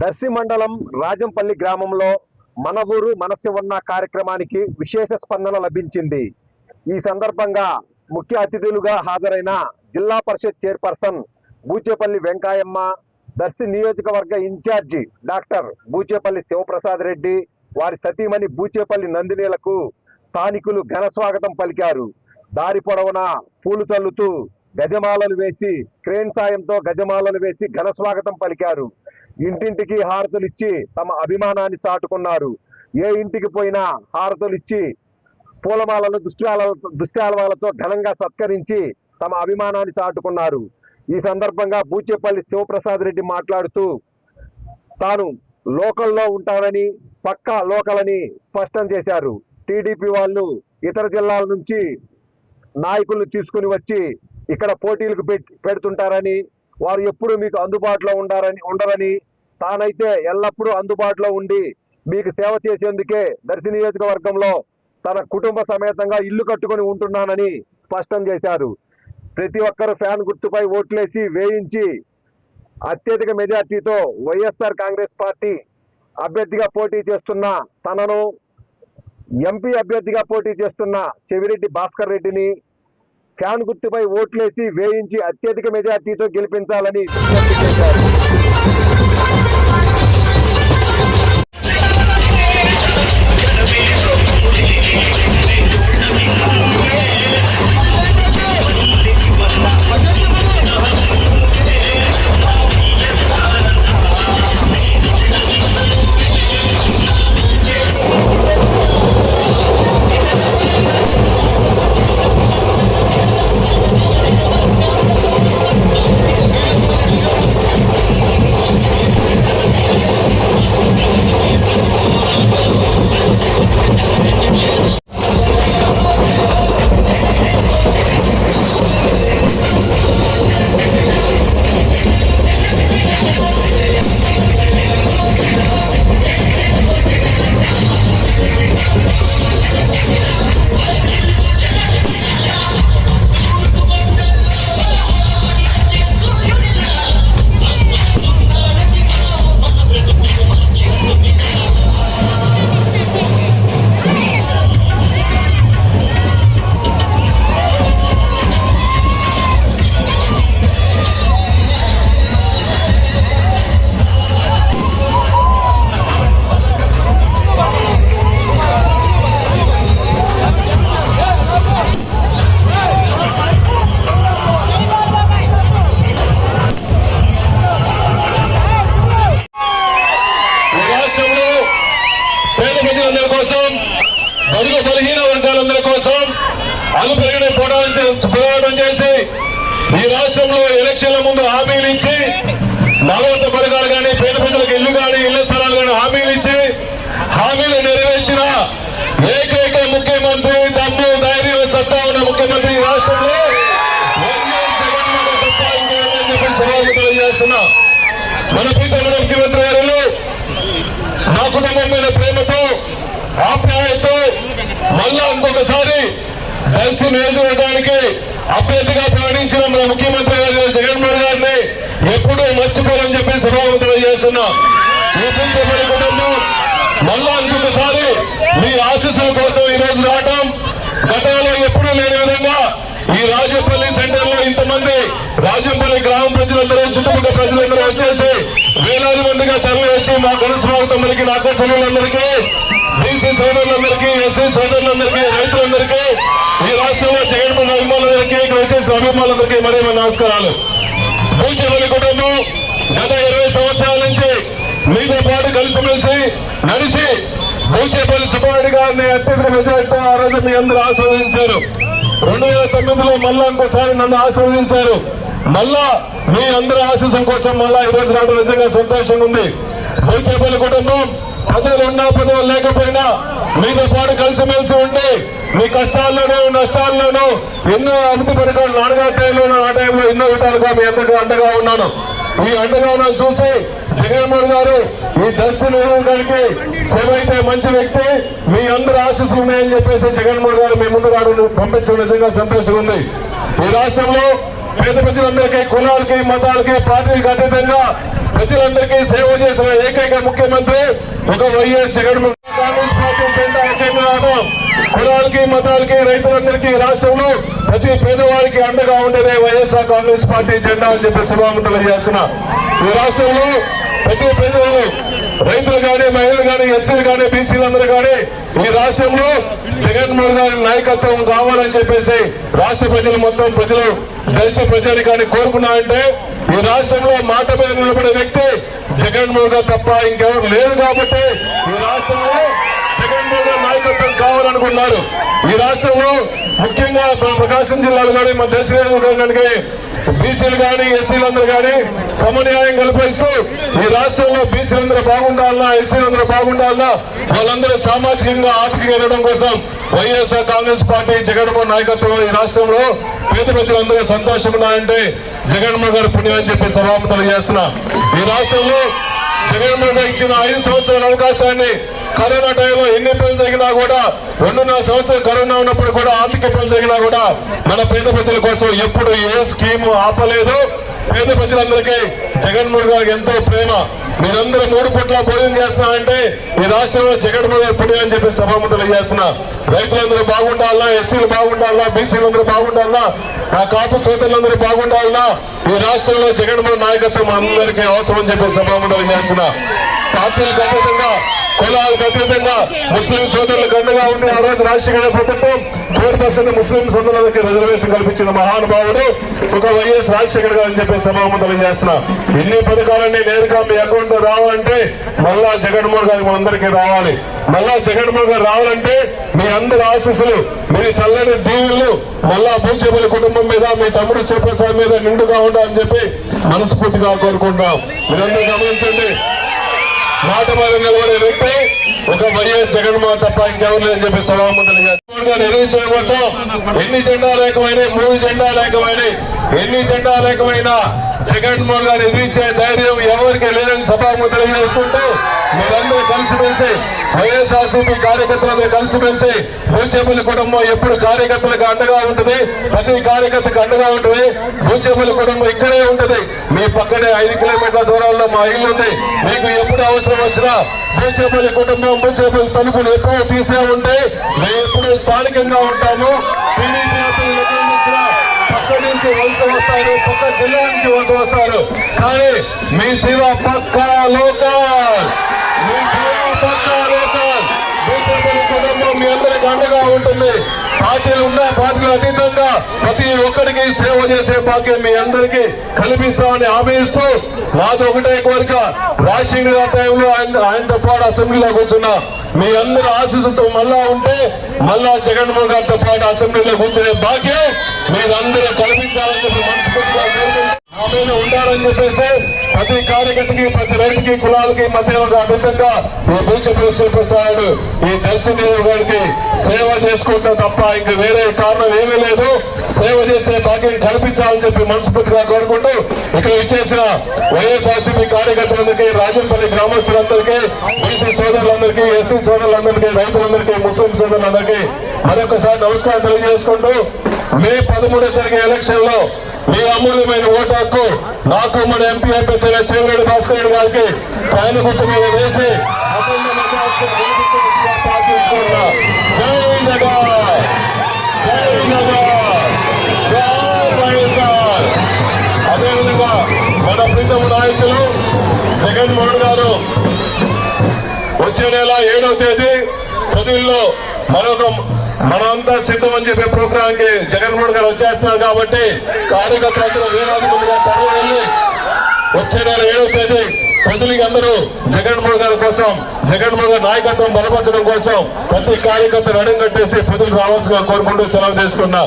దర్శి మండలం రాజంపల్లి గ్రామంలో మన ఊరు మనసివన్న కార్యక్రమానికి విశేష స్పందన లభించింది. ఈ సందర్భంగా ముఖ్య అతిథులుగా హాజరైన జిల్లా పరిషత్ చైర్పర్సన్ బూచేపల్లి వెంకాయమ్మ, దర్శి నియోజకవర్గ ఇన్ఛార్జి డాక్టర్ బూచేపల్లి శివప్రసాద్ రెడ్డి, వారి సతీమణి బూచేపల్లి నందినీలకు స్థానికులు ఘన స్వాగతం పలికారు. దారి పొడవునా పూలు చల్లుతూ గజమాలలు వేసి, క్రేన్ సాయంతో గజమాలలు వేసి ఘన స్వాగతం పలికారు. ఇంటింటికి హారతులిచ్చి తమ అభిమానాన్ని చాటుకున్నారు. ఏ ఇంటికి పోయినా హారతులిచ్చి పూలమాలలు దుష్టాలవాలతో ఘనంగా సత్కరించి తమ అభిమానాన్ని చాటుకున్నారు. ఈ సందర్భంగా బూచేపల్లి శివప్రసాద్ రెడ్డి మాట్లాడుతూ తాను లోకల్లో ఉంటానని, పక్కా లోకల్ అని స్పష్టం చేశారు. టీడీపీ వాళ్ళు ఇతర జిల్లాల నుంచి నాయకులను తీసుకుని వచ్చి ఇక్కడ పోటీలకు పెడుతుంటారని, వారు ఎప్పుడు మీకు అందుబాటులో ఉండరని, తానైతే ఎల్లప్పుడూ అందుబాటులో ఉండి మీకు సేవ చేసేందుకే దర్శి నియోజకవర్గంలో తన కుటుంబ సమేతంగా ఇల్లు కట్టుకొని ఉంటున్నానని స్పష్టం చేశారు. ప్రతి ఒక్కరు ఫ్యాన్ గుర్తుపై ఓట్లేసి వేయించి అత్యధిక మెజార్టీతో వైఎస్ఆర్ కాంగ్రెస్ పార్టీ అభ్యర్థిగా పోటీ చేస్తున్న తనను, ఎంపీ అభ్యర్థిగా పోటీ చేస్తున్న చెవిరెడ్డి భాస్కర్ రెడ్డిని ఫ్యాన్ గుర్తుపై ఓట్లేసి వేయించి అత్యధిక మెజార్టీతో గెలిపించాలని విజ్ఞప్తి చేశారు. బడుగు బలహీన వర్గాలందరి కోసం అలుపెరిగిన పోరాటం చేసి ఈ రాష్ట్రంలో ఎలక్షన్ల ముందు హామీలు ఇచ్చి నగోత పథకాలు కానీ, పేద ప్రజలకు ఇల్లు కానీ, ఇళ్ల స్థలాలు కానీ హామీలు ఇచ్చి హామీలు నెరవేర్చిన ఏకైక ముఖ్యమంత్రి, దమ్ము ధైర్యం సత్తా ఉన్న ముఖ్యమంత్రి ఈ రాష్ట్రంలో జగన్మోహన్ తప్ప ఇంకేమని చెప్పి సవాలు తెలియజేస్తున్నా. మన ప్రీతమ ముఖ్యమంత్రి గారు నా కుటుంబం మీద ప్రేమతో, ఆప్యాయతో మళ్ళా ఇంకొకసారి దర్శి నియోజకవర్గానికి అభ్యర్థిగా ప్రకటించిన మన ముఖ్యమంత్రి గారు జగన్మోహన్ గారిని ఎప్పుడూ మర్చిపోరని చెప్పి సభాముఖం తెలియజేస్తున్నా. ఈ బూచేపల్లి కుటుంబం మళ్ళా ఇంకొకసారి మీ ఆశీస్సుల కోసం ఈ రోజు రావటం గతంలో ఎప్పుడూ లేని విధంగా ఈ రాజంపల్లి సెంటర్ లో ఇంతమంది రాజంపల్లి గ్రామ ప్రజలందరూ, చుట్టుపక్కల ప్రజలందరూ వచ్చేసి వేలాది మందిగా తరలి వచ్చి మా ఘన స్వాగతం పలికి నాకు చెల్లెలందరికీ, బీసీ సోదరులందరికీ, ఎస్సీ సోదరులందరికీ, రైతులందరికీ, ఈ రాష్ట్రంలో జగన్మోహన్ అభిమానులందరికీ, ఇక్కడ వచ్చేసిన అభిమానులందరికీ మరీ నమస్కారాలు. బూచేపల్లి కుటుంబం గత 20 సంవత్సరాల నుంచి మీతో పాటు కలిసిమెలిసి నడిచి బూచేపల్లి సుబ్బారెడ్డి గారిని అత్యధిక మెజార్టీతో ఆ రోజు మీ అందరూ ఆశీర్వదించారు. 2009లో మళ్ళా ఇంకోసారి నన్ను ఆశీర్వదించారు. మళ్ళా మీ అందరి ఆశీస్సుల కోసం మళ్ళా ఈ రోజు రావడం నిజంగా సంతోషంగా ఉంది. బూచేపల్లి కుటుంబం పదవులు ఉన్నా పదవులు లేకపోయినా మీతో పాటు కలిసిమెలిసి ఉండి మీ కష్టాల్లోనూ నష్టాల్లోనూ ఎన్నో అభివృద్ధి పథకాలు నాన్నగారి టైంలోనూ ఆ టైంలో ఎన్నో విధాలుగా మీ అందరికీ అండగా ఉన్నాను. ఈ అండగా ఉన్నాను చూసి జగన్మోహన్ గారు ఈ దర్శి నియోజకవర్గానికి సేవ అయితే మంచి వ్యక్తి, మీ అందరూ ఆశీస్సులు ఉన్నాయని చెప్పేసి జగన్మోహన్ గారు మీ ముందు గారు పంపించడం నిజంగా సంతోషంగా ఉంది. ఈ రాష్ట్రంలో పేద ప్రజలందరికీ, కులాలకి, మతాలకి, పార్టీలకు అతీతంగా ప్రజలందరికీ సేవ చేసిన ఏకైక ముఖ్యమంత్రి ఒక వైఎస్ జగన్మోహన్. కాంగ్రెస్ పార్టీ జెండా ఎక్కడైనా కులాలకి మతాలకి రైతులందరికీ రాష్ట్రంలో ప్రతి పేదవాడికి అండగా ఉండేదే వైఎస్ఆర్ కాంగ్రెస్ పార్టీ జెండా అని చెప్పి సభాముఖులు చేస్తున్నా. ఈ రాష్ట్రంలో ప్రతి ప్రజలు రైతులు కానీ మహిళలు కానీ ఎస్సీలు కానీ బీసీలందరూ కానీ ఈ రాష్ట్రంలో జగన్మోహన్ గారి నాయకత్వం కావాలని చెప్పేసి రాష్ట్ర ప్రజలు మొత్తం ప్రజలు దేశ ప్రజానికాన్ని కోరుకున్నారంటే ఈ రాష్ట్రంలో మాట మీద నిలబడే వ్యక్తి జగన్మోహన్ గారు తప్ప ఇంకెవరు లేదు. కాబట్టి ఈ రాష్ట్రంలో జగన్మోహన్ గారి నాయకత్వం కావాలనుకున్నారు. ఈ రాష్ట్రంలో ముఖ్యంగా ప్రకాశం జిల్లాలో కానీ మన దేశానికి బీసీలు కానీ ఎస్సీలందరూ కానీ సమన్యాయం కల్పిస్తూ ఈ రాష్ట్రంలో బీసీలందరూ బాగుండాలన్నా ఎస్సీలందరూ బాగుండాలన్నా వాళ్ళందరూ సామాజికంగా ఆర్థికంగా ఎదగడం కోసం వైఎస్ఆర్ కాంగ్రెస్ పార్టీ జగన్మోహన్ నాయకత్వం ఈ రాష్ట్రంలో పేద ప్రజలందరూ సంతోషంగా ఉన్నాయంటే జగన్మోహన్ గారి పుణ్యం అని చెప్పి సభాముఖులు చేస్తున్నా. ఈ రాష్ట్రంలో జగన్మోహన్ గారు ఇచ్చిన 5 సంవత్సరాల అవకాశాన్ని కరోనా టైంలో ఎన్ని ఇబ్బందులు జరిగినా కూడా 2.5 సంవత్సరాలు కరోనా ఉన్నప్పుడు కూడా ఆర్థిక ఇబ్బందులు జరిగినా కూడా మన పేద ప్రజల కోసం ఎప్పుడు ఏ స్కీము ఆపలేదు. పేద ప్రజలందరికీ జగన్మోహన్ గారికి ఎంతో ప్రేమ. మీరందరూ 3 పూట్ల భోజనం చేస్తున్నారంటే ఈ రాష్ట్రంలో జగన్మోహన్ గారి పుణ్యం అని చెప్పి సభాముఖులు చేస్తున్నా. రైతులందరూ బాగుండాలన్నా, ఎస్సీలు బాగుండాలన్నా, బీసీలందరూ బాగుండాలన్నా, ఆ కాపు సోదరులందరూ బాగుండాలన్నా ఈ రాష్ట్రంలో జగన్మోహన్ నాయకత్వం అందరికీ అవసరం అని చెప్పి సభాముఖులు చేస్తున్నా. పార్టీలకు అతీతంగా కులాలకు అతీతంగా ముస్లిం సోదరులకు అండగా ఉండి ఆ రోజు రాజశేఖర ప్రభుత్వం 4% ముస్లిం సోదరులకి రిజర్వేషన్ కల్పించిన మహానుభావుడు ఒక వైఎస్ రాజశేఖర్ గారు అని చెప్పి సభాముఖులు చేస్తున్నా. ఇన్ని పథకాలన్నీ నేరుగా మీ అకౌంట్ లో రావాలంటే మళ్ళా జగన్మోహన్ గారికి మనందరికీ రావాలి. మళ్ళా జగన్మోహన్ గారు రావాలంటే మీ అందరి ఆశీస్సులు, మీ చల్లని దీవులు మళ్ళా బూచేపల్లి కుటుంబం మీద, మీ తమ్ముడు శివప్రసాద్ మీద నిండుగా ఉండాలని చెప్పి మనస్ఫూర్తిగా కోరుకుంటాం. మీరందరూ గమనించండి, మాట మీద నిలబడే వ్యక్తి ఒక వైఎస్ జగన్మోహన్ తప్ప ఇంకెవరు లేదని చెప్పి సభాముఖులు నిర్వహించడం కోసం ఎన్ని జెండాలు ఏకమైనా, 3 జెండాలు ఏకమైనా, ఎన్ని జెండాలు ఏకమైనా జగన్మోహన్ గారు ఎదిరించే ధైర్యం ఎవరికి లేదని సభాముఖులు చేసుకుంటూ మీరందరూ కలిసిమెలిసి వైఎస్ఆర్సీపీ కార్యకర్తలందరూ కలిసిమెలిసి బూచేపల్లి కుటుంబం ఎప్పుడు కార్యకర్తలకు అండగా ఉంటుంది, ప్రతి కార్యకర్తకు అండగా ఉంటుంది. బూచేపల్లి కుటుంబం ఇక్కడే ఉంటుంది. మీ పక్కనే 5 కిలోమీటర్ల దూరంలో మా ఇల్లు ఉంది. మీకు ఎప్పుడు అవసరం వచ్చినా బూచేపల్లి కుటుంబం, బూచేపల్లి తలుపులు ఎప్పుడు తీసే ఉంటే మేము ఎప్పుడు స్థానికంగా ఉంటాము. పక్క నుంచి వలస వస్తారు, పక్క జిల్లా నుంచి వలస వస్తారు, కానీ మీ సేవ పక్కా లోకల్, మీ సేవ పక్కా లోకల్. బూచేపల్లి కుటుంబం మీ అందరికి అండగా ఉంటుంది. పార్టీలు ఉన్న పార్టీలు అతీతంగా ప్రతి ఒక్కరికి సేవ చేసే భాగ్యం మీ అందరికీ కల్పిస్తామని హామీ ఇస్తూ నాది ఒకటే కోరిక, రాజశేఖర్ గారి టైంలో ఆయనతో పాటు అసెంబ్లీలో కూర్చున్నా మీ అందరి ఆశీస్సులతో మళ్ళా ఉంటే మళ్ళా జగన్మోహన్ గారితో పాటు అసెంబ్లీలో కూర్చునే భాగ్యం మీరందరూ కల్పించాలని చెప్పి మనస్ఫూర్తిగా ఆమెను ఉండాలని చెప్పేసి ప్రతి కార్యకర్తకి, ప్రతి రైతుకి, కులాలకి మధ్య అతీతంగా ఈ బూచేపల్లి శివప్రసాద్ ఈ దర్శన గారికి సేవ చేసుకుంటే తప్ప ఇంక వేరే కారణం ఏమీ లేదు. సేవ చేసే భాగ్యం కల్పించాలని చెప్పి మనస్ఫూర్తిగా కోరుకుంటూ ఇక్కడ ఇచ్చేసిన వైఎస్ఆర్సీపీ కార్యకర్తలందరికీ, రాజంపల్లి గ్రామస్తులందరికీ, బీసీ సోదరులందరికీ, ఎస్సీ సోదరులందరికీ, రైతులందరికీ, ముస్లిం సోదరులందరికీ మరొకసారి నమస్కారం తెలియజేసుకుంటూ మే 13 జరిగే ఎలక్షన్ లో మీ అమూల్యమైన ఓటు హక్కు నాకు మన ఎంపీ అభ్యర్థి చెవిరెడ్డి భాస్కర్ రెడ్డి గారికి పైన గుర్తు మీద వేసి జై జగన్, జై జగన్, జై వైఎస్ఆర్. అదేవిధంగా మన ప్రీతమ నాయకులు జగన్మోహన్ గారు వచ్చే నెల 7వ తేదీ పొదిల్లో మనంతా సిద్ధం అని చెప్పే ప్రోగ్రామ్ కి జగన్మోహన్ గారు వచ్చేస్తున్నారు. కాబట్టి కార్యకర్తలందరూ వేలాది మందిగా తరలి వెళ్ళి వచ్చే నెల 7వ తేదీ పొదిలికి అందరూ జగన్మోహన్ గారి కోసం, జగన్మోహన్ గారి నాయకత్వం బలపరచడం కోసం ప్రతి కార్యకర్త నడుం కట్టేసి పొదులు రావాల్సిగా కోరుకుంటూ సెలవు తీసుకున్నా.